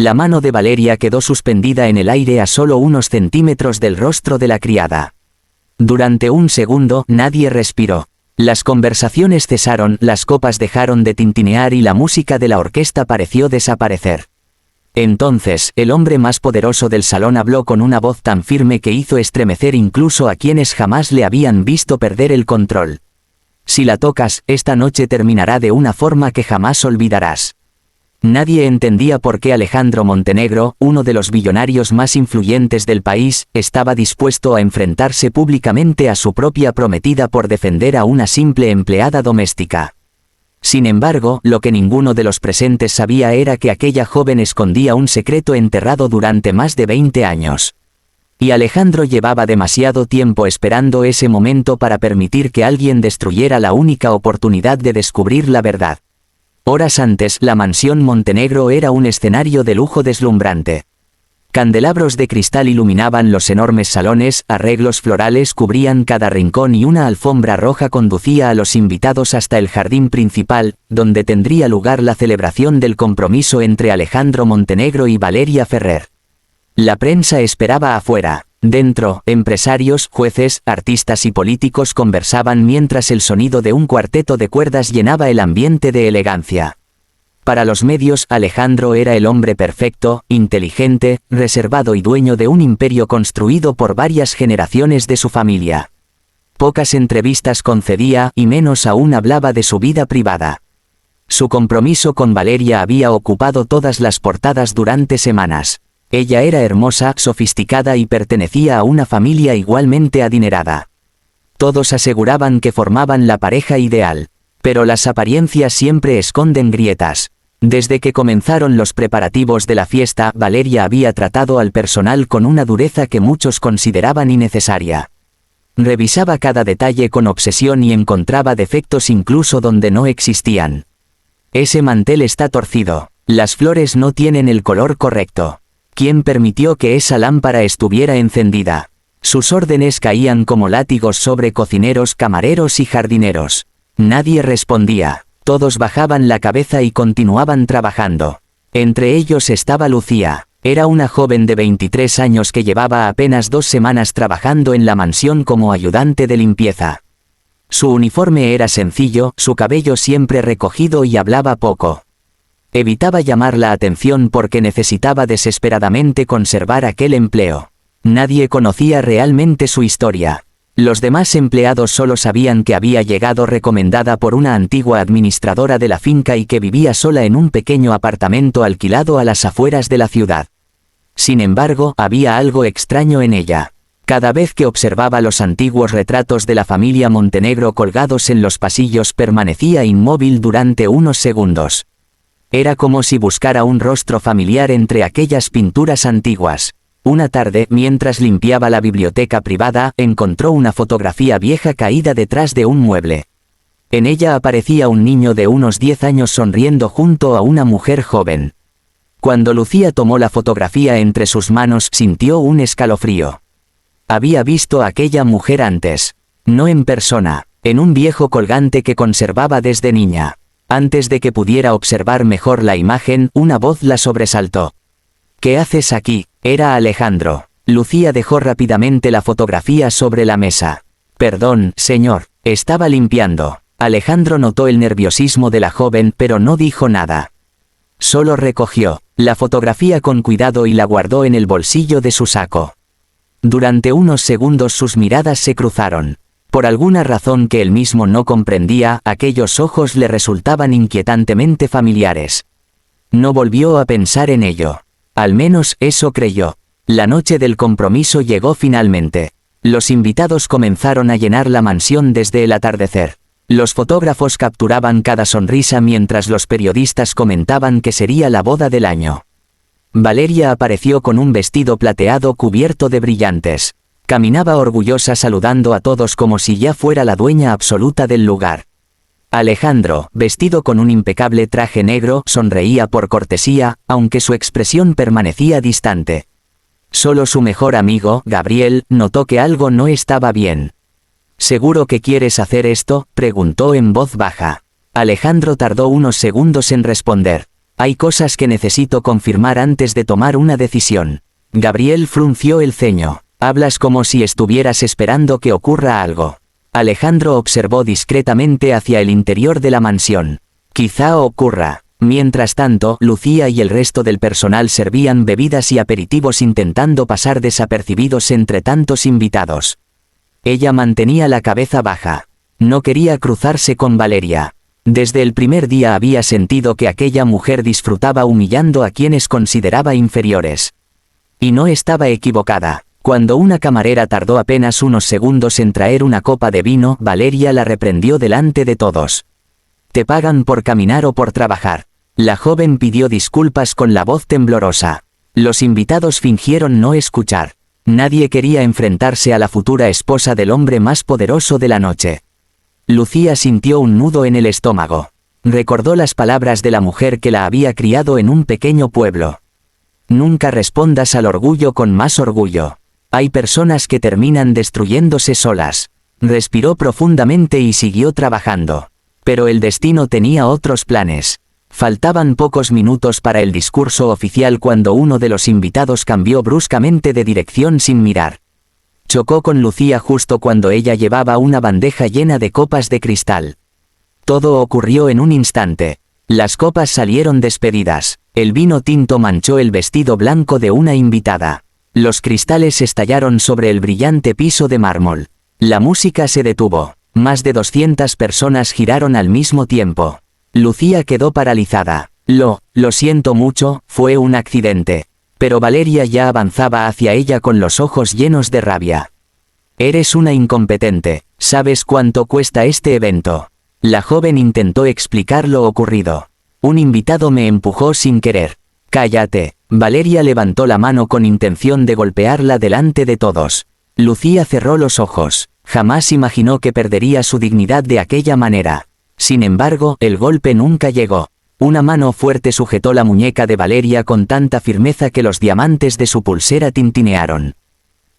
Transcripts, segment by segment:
La mano de Valeria quedó suspendida en el aire a solo unos centímetros del rostro de la criada. Durante un segundo nadie respiró. Las conversaciones cesaron, las copas dejaron de tintinear y la música de la orquesta pareció desaparecer. Entonces, el hombre más poderoso del salón habló con una voz tan firme que hizo estremecer incluso a quienes jamás le habían visto perder el control. Si la tocas, esta noche terminará de una forma que jamás olvidarás. Nadie entendía por qué Alejandro Montenegro, uno de los billonarios más influyentes del país, estaba dispuesto a enfrentarse públicamente a su propia prometida por defender a una simple empleada doméstica. Sin embargo, lo que ninguno de los presentes sabía era que aquella joven escondía un secreto enterrado durante más de 20 años. Y Alejandro llevaba demasiado tiempo esperando ese momento para permitir que alguien destruyera la única oportunidad de descubrir la verdad. Horas antes, la mansión Montenegro era un escenario de lujo deslumbrante. Candelabros de cristal iluminaban los enormes salones, arreglos florales cubrían cada rincón y una alfombra roja conducía a los invitados hasta el jardín principal, donde tendría lugar la celebración del compromiso entre Alejandro Montenegro y Valeria Ferrer. La prensa esperaba afuera. Dentro, empresarios, jueces, artistas y políticos conversaban mientras el sonido de un cuarteto de cuerdas llenaba el ambiente de elegancia. Para los medios, Alejandro era el hombre perfecto, inteligente, reservado y dueño de un imperio construido por varias generaciones de su familia. Pocas entrevistas concedía y menos aún hablaba de su vida privada. Su compromiso con Valeria había ocupado todas las portadas durante semanas. Ella era hermosa, sofisticada y pertenecía a una familia igualmente adinerada. Todos aseguraban que formaban la pareja ideal. Pero las apariencias siempre esconden grietas. Desde que comenzaron los preparativos de la fiesta, Valeria había tratado al personal con una dureza que muchos consideraban innecesaria. Revisaba cada detalle con obsesión y encontraba defectos incluso donde no existían. Ese mantel está torcido. Las flores no tienen el color correcto. ¿Quién permitió que esa lámpara estuviera encendida? Sus órdenes caían como látigos sobre cocineros, camareros y jardineros. Nadie respondía. Todos bajaban la cabeza y continuaban trabajando. Entre ellos estaba Lucía. Era una joven de 23 años que llevaba apenas 2 semanas trabajando en la mansión como ayudante de limpieza. Su uniforme era sencillo, su cabello siempre recogido y hablaba poco. Evitaba llamar la atención porque necesitaba desesperadamente conservar aquel empleo. Nadie conocía realmente su historia. Los demás empleados solo sabían que había llegado recomendada por una antigua administradora de la finca y que vivía sola en un pequeño apartamento alquilado a las afueras de la ciudad. Sin embargo, había algo extraño en ella. Cada vez que observaba los antiguos retratos de la familia Montenegro colgados en los pasillos, permanecía inmóvil durante unos segundos. Era como si buscara un rostro familiar entre aquellas pinturas antiguas. Una tarde, mientras limpiaba la biblioteca privada, encontró una fotografía vieja caída detrás de un mueble. En ella aparecía un niño de unos 10 años sonriendo junto a una mujer joven. Cuando Lucía tomó la fotografía entre sus manos, sintió un escalofrío. Había visto a aquella mujer antes. No en persona, en un viejo colgante que conservaba desde niña. Antes de que pudiera observar mejor la imagen, una voz la sobresaltó. ¿Qué haces aquí? Era Alejandro. Lucía dejó rápidamente la fotografía sobre la mesa. Perdón, señor, estaba limpiando. Alejandro notó el nerviosismo de la joven, pero no dijo nada. Solo recogió la fotografía con cuidado y la guardó en el bolsillo de su saco. Durante unos segundos sus miradas se cruzaron. Por alguna razón que él mismo no comprendía, aquellos ojos le resultaban inquietantemente familiares. No volvió a pensar en ello. Al menos eso creyó. La noche del compromiso llegó finalmente. Los invitados comenzaron a llenar la mansión desde el atardecer. Los fotógrafos capturaban cada sonrisa mientras los periodistas comentaban que sería la boda del año. Valeria apareció con un vestido plateado cubierto de brillantes. Caminaba orgullosa saludando a todos como si ya fuera la dueña absoluta del lugar. Alejandro, vestido con un impecable traje negro, sonreía por cortesía, aunque su expresión permanecía distante. Solo su mejor amigo, Gabriel, notó que algo no estaba bien. ¿Seguro que quieres hacer esto?, preguntó en voz baja. Alejandro tardó unos segundos en responder. Hay cosas que necesito confirmar antes de tomar una decisión. Gabriel frunció el ceño. Hablas como si estuvieras esperando que ocurra algo. Alejandro observó discretamente hacia el interior de la mansión. Quizá ocurra. Mientras tanto, Lucía y el resto del personal servían bebidas y aperitivos intentando pasar desapercibidos entre tantos invitados. Ella mantenía la cabeza baja. No quería cruzarse con Valeria. Desde el primer día había sentido que aquella mujer disfrutaba humillando a quienes consideraba inferiores. Y no estaba equivocada. Cuando una camarera tardó apenas unos segundos en traer una copa de vino, Valeria la reprendió delante de todos. «¿Te pagan por caminar o por trabajar?». La joven pidió disculpas con la voz temblorosa. Los invitados fingieron no escuchar. Nadie quería enfrentarse a la futura esposa del hombre más poderoso de la noche. Lucía sintió un nudo en el estómago. Recordó las palabras de la mujer que la había criado en un pequeño pueblo. Nunca respondas al orgullo con más orgullo. Hay personas que terminan destruyéndose solas. Respiró profundamente y siguió trabajando. Pero el destino tenía otros planes. Faltaban pocos minutos para el discurso oficial cuando uno de los invitados cambió bruscamente de dirección sin mirar. Chocó con Lucía justo cuando ella llevaba una bandeja llena de copas de cristal. Todo ocurrió en un instante. Las copas salieron despedidas. El vino tinto manchó el vestido blanco de una invitada. Los cristales estallaron sobre el brillante piso de mármol. La música se detuvo. Más de 200 personas giraron al mismo tiempo. Lucía quedó paralizada. Lo siento mucho, fue un accidente. Pero Valeria ya avanzaba hacia ella con los ojos llenos de rabia. Eres una incompetente. ¿Sabes cuánto cuesta este evento? La joven intentó explicar lo ocurrido. Un invitado me empujó sin querer. Cállate. Valeria levantó la mano con intención de golpearla delante de todos. Lucía cerró los ojos. Jamás imaginó que perdería su dignidad de aquella manera. Sin embargo, el golpe nunca llegó. Una mano fuerte sujetó la muñeca de Valeria con tanta firmeza que los diamantes de su pulsera tintinearon.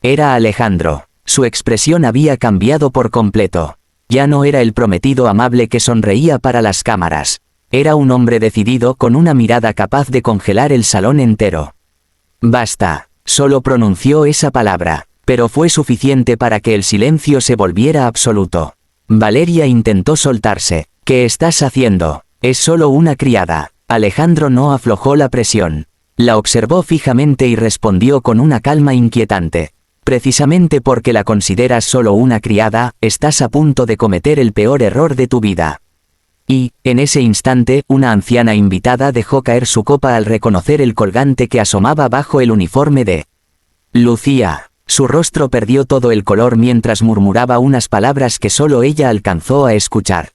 Era Alejandro. Su expresión había cambiado por completo. Ya no era el prometido amable que sonreía para las cámaras. Era un hombre decidido con una mirada capaz de congelar el salón entero. Basta. Solo pronunció esa palabra, pero fue suficiente para que el silencio se volviera absoluto. Valeria intentó soltarse. ¿Qué estás haciendo? Es solo una criada. Alejandro no aflojó la presión. La observó fijamente y respondió con una calma inquietante. Precisamente porque la consideras solo una criada, estás a punto de cometer el peor error de tu vida. Y, en ese instante, una anciana invitada dejó caer su copa al reconocer el colgante que asomaba bajo el uniforme de Lucía. Su rostro perdió todo el color mientras murmuraba unas palabras que solo ella alcanzó a escuchar.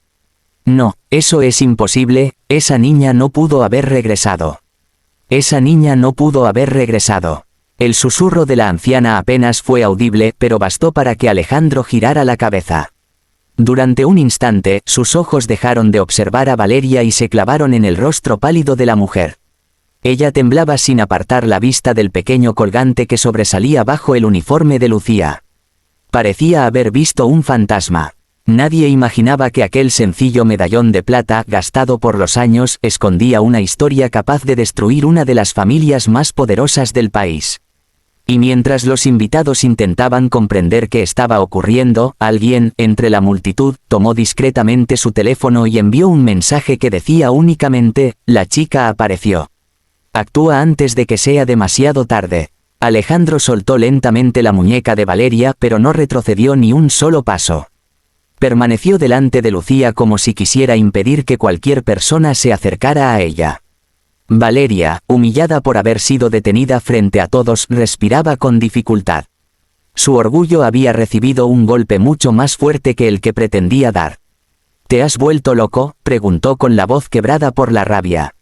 No, eso es imposible, esa niña no pudo haber regresado. Esa niña no pudo haber regresado. El susurro de la anciana apenas fue audible, pero bastó para que Alejandro girara la cabeza. Durante un instante, sus ojos dejaron de observar a Valeria y se clavaron en el rostro pálido de la mujer. Ella temblaba sin apartar la vista del pequeño colgante que sobresalía bajo el uniforme de Lucía. Parecía haber visto un fantasma. Nadie imaginaba que aquel sencillo medallón de plata, gastado por los años, escondía una historia capaz de destruir una de las familias más poderosas del país. Y mientras los invitados intentaban comprender qué estaba ocurriendo, alguien, entre la multitud, tomó discretamente su teléfono y envió un mensaje que decía únicamente, «La chica apareció. Actúa antes de que sea demasiado tarde». Alejandro soltó lentamente la muñeca de Valeria, pero no retrocedió ni un solo paso. Permaneció delante de Lucía como si quisiera impedir que cualquier persona se acercara a ella. Valeria, humillada por haber sido detenida frente a todos, respiraba con dificultad. Su orgullo había recibido un golpe mucho más fuerte que el que pretendía dar. ¿Te has vuelto loco?, preguntó con la voz quebrada por la rabia.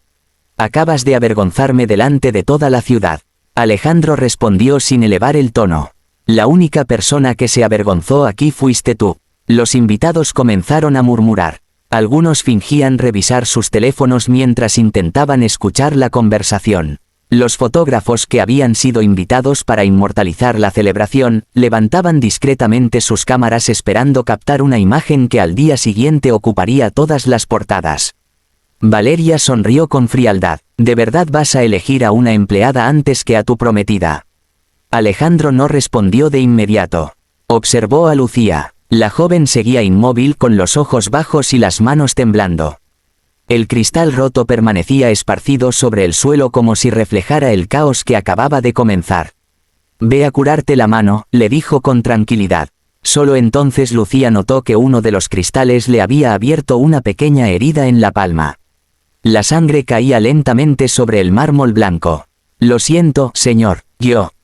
Acabas de avergonzarme delante de toda la ciudad. Alejandro respondió sin elevar el tono. La única persona que se avergonzó aquí fuiste tú. Los invitados comenzaron a murmurar. Algunos fingían revisar sus teléfonos mientras intentaban escuchar la conversación. Los fotógrafos que habían sido invitados para inmortalizar la celebración, levantaban discretamente sus cámaras esperando captar una imagen que al día siguiente ocuparía todas las portadas. Valeria sonrió con frialdad. ¿De verdad vas a elegir a una empleada antes que a tu prometida? Alejandro no respondió de inmediato. Observó a Lucía. La joven seguía inmóvil con los ojos bajos y las manos temblando. El cristal roto permanecía esparcido sobre el suelo como si reflejara el caos que acababa de comenzar. Ve a curarte la mano, le dijo con tranquilidad. Solo entonces Lucía notó que uno de los cristales le había abierto una pequeña herida en la palma. La sangre caía lentamente sobre el mármol blanco. Lo siento, señor,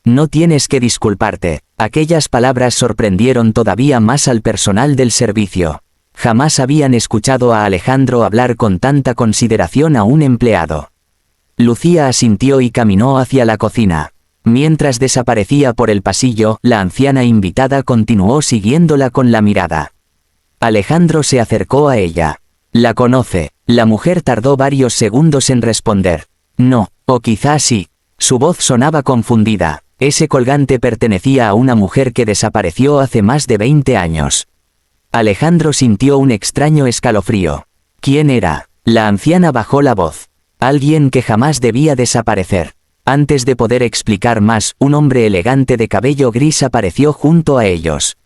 no tienes que disculparte. Aquellas palabras sorprendieron todavía más al personal del servicio. Jamás habían escuchado a Alejandro hablar con tanta consideración a un empleado. Lucía asintió y caminó hacia la cocina. Mientras desaparecía por el pasillo, la anciana invitada continuó siguiéndola con la mirada. Alejandro se acercó a ella. ¿La conoce? La mujer tardó varios segundos en responder. No, o quizás sí. Su voz sonaba confundida. Ese colgante pertenecía a una mujer que desapareció hace más de 20 años. Alejandro sintió un extraño escalofrío. ¿Quién era? La anciana bajó la voz. Alguien que jamás debía desaparecer. Antes de poder explicar más, un hombre elegante de cabello gris apareció junto a ellos.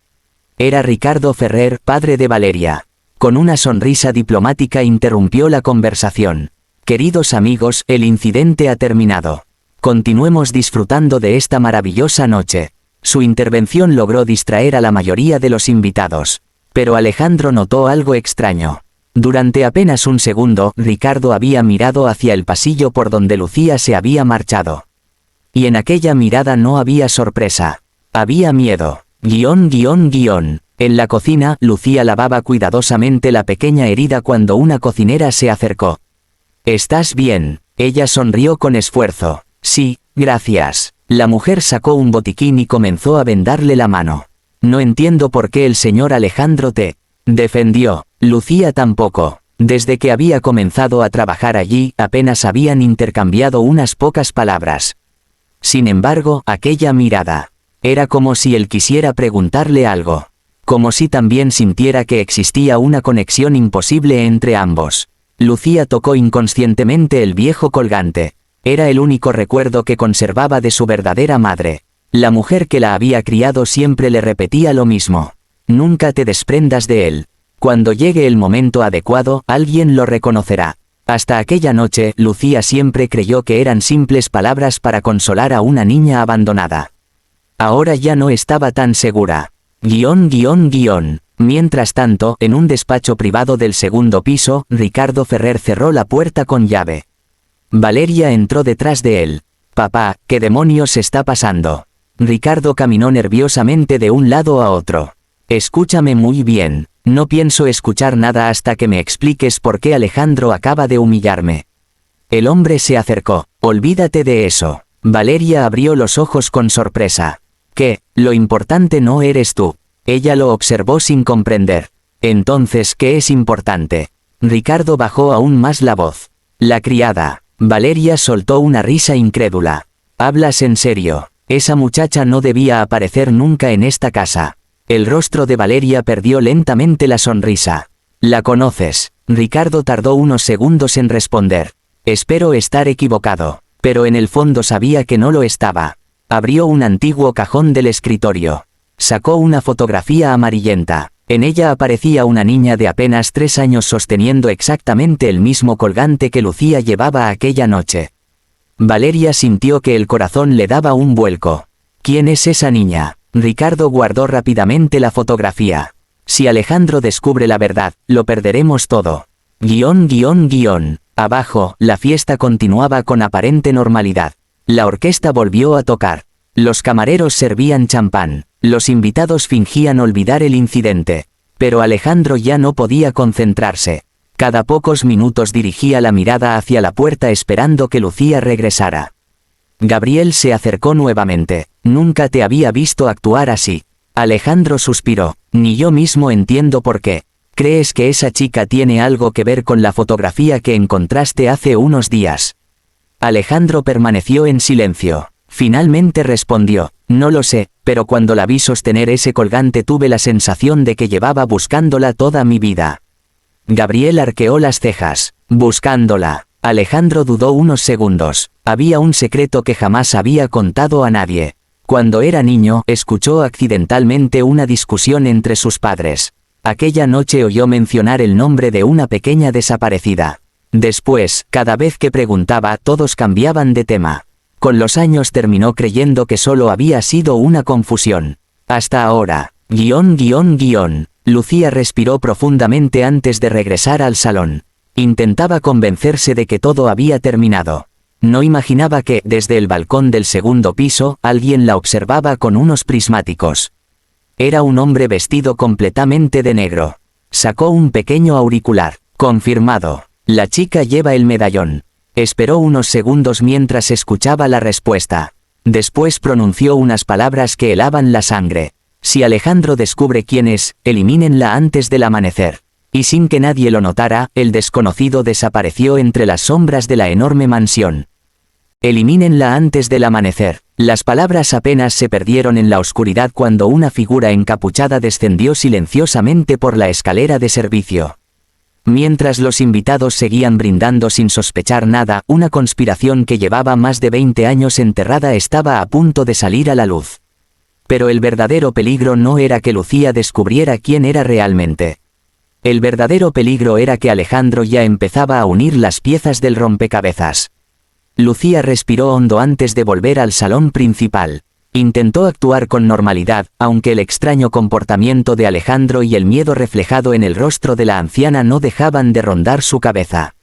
Era Ricardo Ferrer, padre de Valeria. Con una sonrisa diplomática interrumpió la conversación. Queridos amigos, el incidente ha terminado. Continuemos disfrutando de esta maravillosa noche. Su intervención logró distraer a la mayoría de los invitados. Pero Alejandro notó algo extraño. Durante apenas un segundo, Ricardo había mirado hacia el pasillo por donde Lucía se había marchado. Y en aquella mirada no había sorpresa. Había miedo. En la cocina, Lucía lavaba cuidadosamente la pequeña herida cuando una cocinera se acercó. ¿Estás bien? Ella sonrió con esfuerzo. Sí, gracias. La mujer sacó un botiquín y comenzó a vendarle la mano. No entiendo por qué el señor Alejandro te defendió. Lucía tampoco. Desde que había comenzado a trabajar allí, apenas habían intercambiado unas pocas palabras. Sin embargo, aquella mirada. Era como si él quisiera preguntarle algo. Como si también sintiera que existía una conexión imposible entre ambos. Lucía tocó inconscientemente el viejo colgante. Era el único recuerdo que conservaba de su verdadera madre. La mujer que la había criado siempre le repetía lo mismo. Nunca te desprendas de él. Cuando llegue el momento adecuado, alguien lo reconocerá. Hasta aquella noche, Lucía siempre creyó que eran simples palabras para consolar a una niña abandonada. Ahora ya no estaba tan segura. Mientras tanto, en un despacho privado del segundo piso, Ricardo Ferrer cerró la puerta con llave. Valeria entró detrás de él. Papá, ¿qué demonios está pasando? Ricardo caminó nerviosamente de un lado a otro. Escúchame muy bien. No pienso escuchar nada hasta que me expliques por qué Alejandro acaba de humillarme. El hombre se acercó. Olvídate de eso. Valeria abrió los ojos con sorpresa. ¿Qué? Lo importante no eres tú. Ella lo observó sin comprender. Entonces, ¿qué es importante? Ricardo bajó aún más la voz. La criada. Valeria soltó una risa incrédula. ¿Hablas en serio? Esa muchacha no debía aparecer nunca en esta casa. El rostro de Valeria perdió lentamente la sonrisa. ¿La conoces? Ricardo tardó unos segundos en responder. Espero estar equivocado, pero en el fondo sabía que no lo estaba. Abrió un antiguo cajón del escritorio. Sacó una fotografía amarillenta. En ella aparecía una niña de apenas 3 años sosteniendo exactamente el mismo colgante que Lucía llevaba aquella noche. Valeria sintió que el corazón le daba un vuelco. ¿Quién es esa niña? Ricardo guardó rápidamente la fotografía. Si Alejandro descubre la verdad, lo perderemos todo. Abajo, la fiesta continuaba con aparente normalidad. La orquesta volvió a tocar. Los camareros servían champán. Los invitados fingían olvidar el incidente. Pero Alejandro ya no podía concentrarse. Cada pocos minutos dirigía la mirada hacia la puerta esperando que Lucía regresara. Gabriel se acercó nuevamente. Nunca te había visto actuar así. Alejandro suspiró. Ni yo mismo entiendo por qué. ¿Crees que esa chica tiene algo que ver con la fotografía que encontraste hace unos días? Alejandro permaneció en silencio. Finalmente respondió. No lo sé, pero cuando la vi sostener ese colgante tuve la sensación de que llevaba buscándola toda mi vida. Gabriel arqueó las cejas, buscándola. Alejandro dudó unos segundos. Había un secreto que jamás había contado a nadie. Cuando era niño, escuchó accidentalmente una discusión entre sus padres. Aquella noche oyó mencionar el nombre de una pequeña desaparecida. Después, cada vez que preguntaba, todos cambiaban de tema. Con los años terminó creyendo que solo había sido una confusión. Hasta ahora. Lucía respiró profundamente antes de regresar al salón. Intentaba convencerse de que todo había terminado. No imaginaba que, desde el balcón del segundo piso, alguien la observaba con unos prismáticos. Era un hombre vestido completamente de negro. Sacó un pequeño auricular. Confirmado. La chica lleva el medallón. Esperó unos segundos mientras escuchaba la respuesta. Después pronunció unas palabras que helaban la sangre. Si Alejandro descubre quién es, elimínenla antes del amanecer. Y sin que nadie lo notara, el desconocido desapareció entre las sombras de la enorme mansión. Elimínenla antes del amanecer. Las palabras apenas se perdieron en la oscuridad cuando una figura encapuchada descendió silenciosamente por la escalera de servicio. Mientras los invitados seguían brindando sin sospechar nada, una conspiración que llevaba más de 20 años enterrada estaba a punto de salir a la luz. Pero el verdadero peligro no era que Lucía descubriera quién era realmente. El verdadero peligro era que Alejandro ya empezaba a unir las piezas del rompecabezas. Lucía respiró hondo antes de volver al salón principal. Intentó actuar con normalidad, aunque el extraño comportamiento de Alejandro y el miedo reflejado en el rostro de la anciana no dejaban de rondar su cabeza.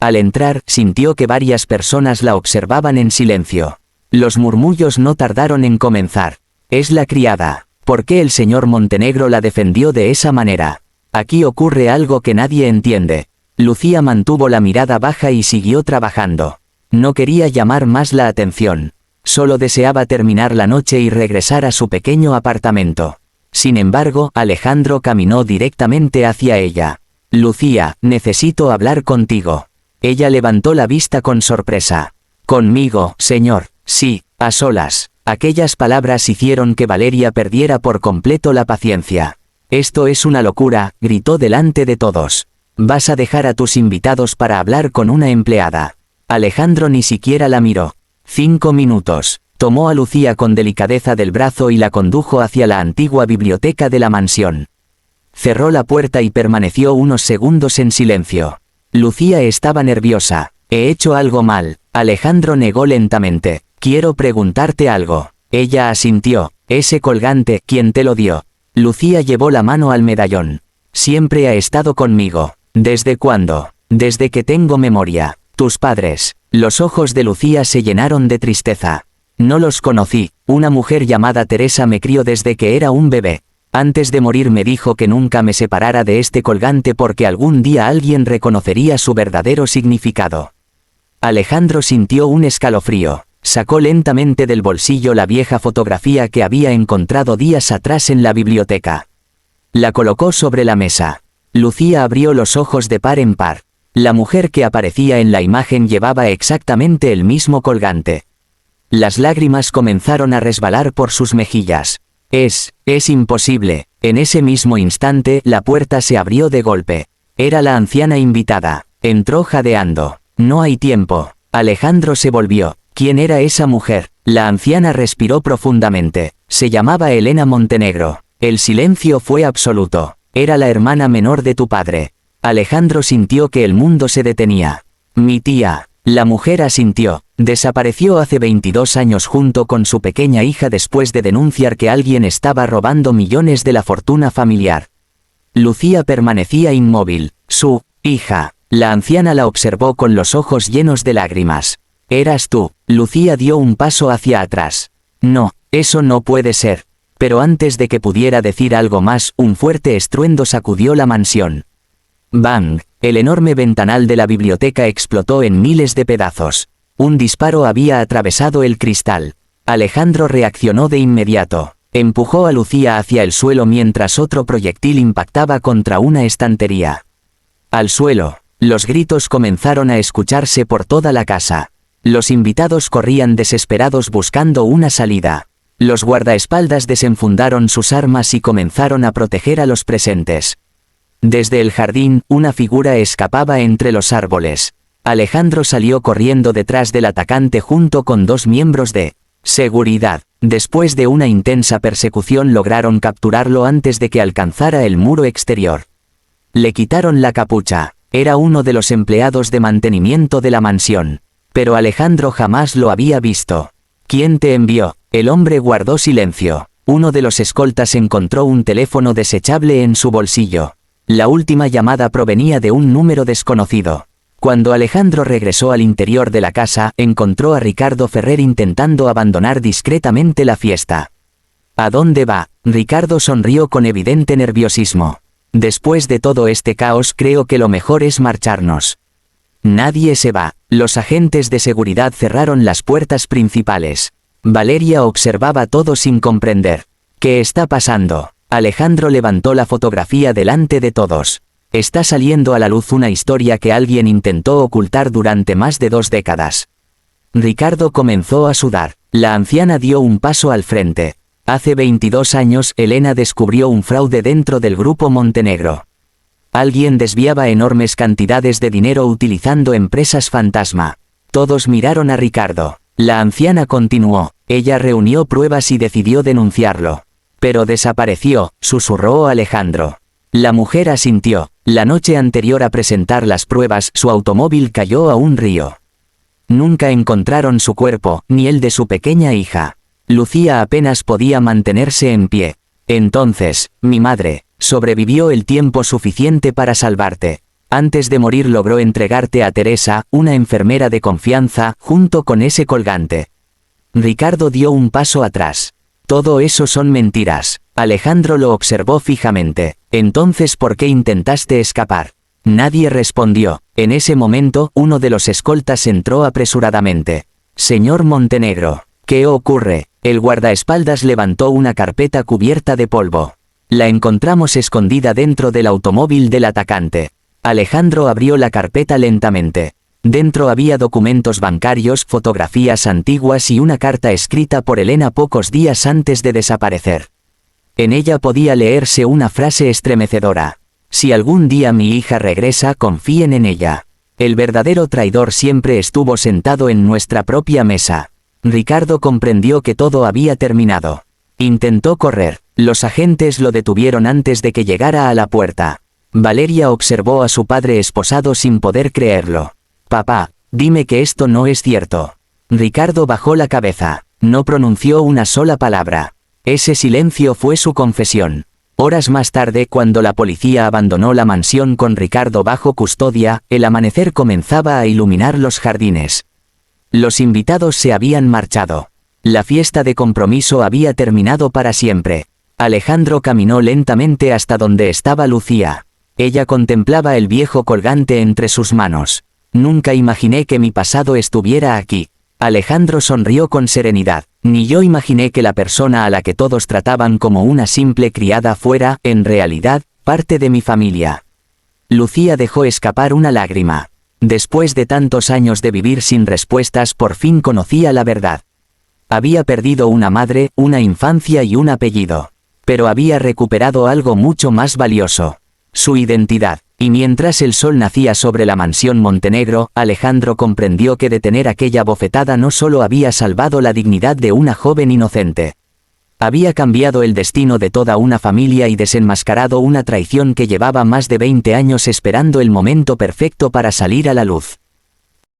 Al entrar, sintió que varias personas la observaban en silencio. Los murmullos no tardaron en comenzar. «Es la criada. ¿Por qué el señor Montenegro la defendió de esa manera? Aquí ocurre algo que nadie entiende». Lucía mantuvo la mirada baja y siguió trabajando. No quería llamar más la atención. Solo deseaba terminar la noche y regresar a su pequeño apartamento. Sin embargo, Alejandro caminó directamente hacia ella. «Lucía, necesito hablar contigo». Ella levantó la vista con sorpresa. «¿Conmigo, señor?» «Sí, a solas». Aquellas palabras hicieron que Valeria perdiera por completo la paciencia. «Esto es una locura», gritó delante de todos. «¿Vas a dejar a tus invitados para hablar con una empleada?» Alejandro ni siquiera la miró. 5 minutos. Tomó a Lucía con delicadeza del brazo y la condujo hacia la antigua biblioteca de la mansión. Cerró la puerta y permaneció unos segundos en silencio. Lucía estaba nerviosa. «¿He hecho algo mal?» Alejandro negó lentamente. «Quiero preguntarte algo». Ella asintió. «Ese colgante, ¿quién te lo dio?» Lucía llevó la mano al medallón. «Siempre ha estado conmigo». «¿Desde cuándo?» «Desde que tengo memoria». «Tus padres». Los ojos de Lucía se llenaron de tristeza. «No los conocí. Una mujer llamada Teresa me crió desde que era un bebé. Antes de morir me dijo que nunca me separara de este colgante porque algún día alguien reconocería su verdadero significado». Alejandro sintió un escalofrío. Sacó lentamente del bolsillo la vieja fotografía que había encontrado días atrás en la biblioteca. La colocó sobre la mesa. Lucía abrió los ojos de par en par. La mujer que aparecía en la imagen llevaba exactamente el mismo colgante. Las lágrimas comenzaron a resbalar por sus mejillas. Es imposible». En ese mismo instante, la puerta se abrió de golpe. Era la anciana invitada. Entró jadeando. «No hay tiempo». Alejandro se volvió. ¿Quién era esa mujer? La anciana respiró profundamente. Se llamaba Elena Montenegro. El silencio fue absoluto. Era la hermana menor de tu padre. Alejandro sintió que el mundo se detenía. «Mi tía». La mujer asintió. Desapareció hace 22 años junto con su pequeña hija después de denunciar que alguien estaba robando millones de la fortuna familiar. Lucía permanecía inmóvil. «Su hija». La anciana la observó con los ojos llenos de lágrimas. «¿Eras tú?» Lucía dio un paso hacia atrás. «No, eso no puede ser». Pero antes de que pudiera decir algo más, un fuerte estruendo sacudió la mansión. ¡Bang! El enorme ventanal de la biblioteca explotó en miles de pedazos. Un disparo había atravesado el cristal. Alejandro reaccionó de inmediato. Empujó a Lucía hacia el suelo mientras otro proyectil impactaba contra una estantería. Al suelo. Los gritos comenzaron a escucharse por toda la casa. Los invitados corrían desesperados buscando una salida. Los guardaespaldas desenfundaron sus armas y comenzaron a proteger a los presentes. Desde el jardín, una figura escapaba entre los árboles. Alejandro salió corriendo detrás del atacante junto con 2 miembros de seguridad. Después de una intensa persecución lograron capturarlo antes de que alcanzara el muro exterior. Le quitaron la capucha. Era uno de los empleados de mantenimiento de la mansión. Pero Alejandro jamás lo había visto. ¿Quién te envió? El hombre guardó silencio. Uno de los escoltas encontró un teléfono desechable en su bolsillo. La última llamada provenía de un número desconocido. Cuando Alejandro regresó al interior de la casa, encontró a Ricardo Ferrer intentando abandonar discretamente la fiesta. ¿A dónde va? Ricardo sonrió con evidente nerviosismo. Después de todo este caos creo que lo mejor es marcharnos. Nadie se va. Los agentes de seguridad cerraron las puertas principales. Valeria observaba todo sin comprender. ¿Qué está pasando? Alejandro levantó la fotografía delante de todos. Está saliendo a la luz una historia que alguien intentó ocultar durante más de 2 décadas. Ricardo comenzó a sudar. La anciana dio un paso al frente. Hace 22 años, Elena descubrió un fraude dentro del grupo Montenegro. Alguien desviaba enormes cantidades de dinero utilizando empresas fantasma. Todos miraron a Ricardo. La anciana continuó. Ella reunió pruebas y decidió denunciarlo. Pero desapareció, susurró Alejandro. La mujer asintió. La noche anterior a presentar las pruebas, su automóvil cayó a un río. Nunca encontraron su cuerpo, ni el de su pequeña hija. Lucía apenas podía mantenerse en pie. Entonces, mi madre, sobrevivió el tiempo suficiente para salvarte. Antes de morir logró entregarte a Teresa, una enfermera de confianza, junto con ese colgante. Ricardo dio un paso atrás. Todo eso son mentiras. Alejandro lo observó fijamente. Entonces, ¿por qué intentaste escapar? Nadie respondió. En ese momento, uno de los escoltas entró apresuradamente. Señor Montenegro, ¿qué ocurre? El guardaespaldas levantó una carpeta cubierta de polvo. La encontramos escondida dentro del automóvil del atacante. Alejandro abrió la carpeta lentamente. Dentro había documentos bancarios, fotografías antiguas y una carta escrita por Elena pocos días antes de desaparecer. En ella podía leerse una frase estremecedora. Si algún día mi hija regresa, confíen en ella. El verdadero traidor siempre estuvo sentado en nuestra propia mesa. Ricardo comprendió que todo había terminado. Intentó correr. Los agentes lo detuvieron antes de que llegara a la puerta. Valeria observó a su padre esposado sin poder creerlo. Papá, dime que esto no es cierto. Ricardo bajó la cabeza. No pronunció una sola palabra. Ese silencio fue su confesión. Horas más tarde, cuando la policía abandonó la mansión con Ricardo bajo custodia, el amanecer comenzaba a iluminar los jardines. Los invitados se habían marchado. La fiesta de compromiso había terminado para siempre. Alejandro caminó lentamente hasta donde estaba Lucía. Ella contemplaba el viejo colgante entre sus manos. Nunca imaginé que mi pasado estuviera aquí. Alejandro sonrió con serenidad. Ni yo imaginé que la persona a la que todos trataban como una simple criada fuera, en realidad, parte de mi familia. Lucía dejó escapar una lágrima. Después de tantos años de vivir sin respuestas, por fin conocía la verdad. Había perdido una madre, una infancia y un apellido. Pero había recuperado algo mucho más valioso. Su identidad. Y mientras el sol nacía sobre la mansión Montenegro, Alejandro comprendió que detener aquella bofetada no solo había salvado la dignidad de una joven inocente. Había cambiado el destino de toda una familia y desenmascarado una traición que llevaba más de 20 años esperando el momento perfecto para salir a la luz.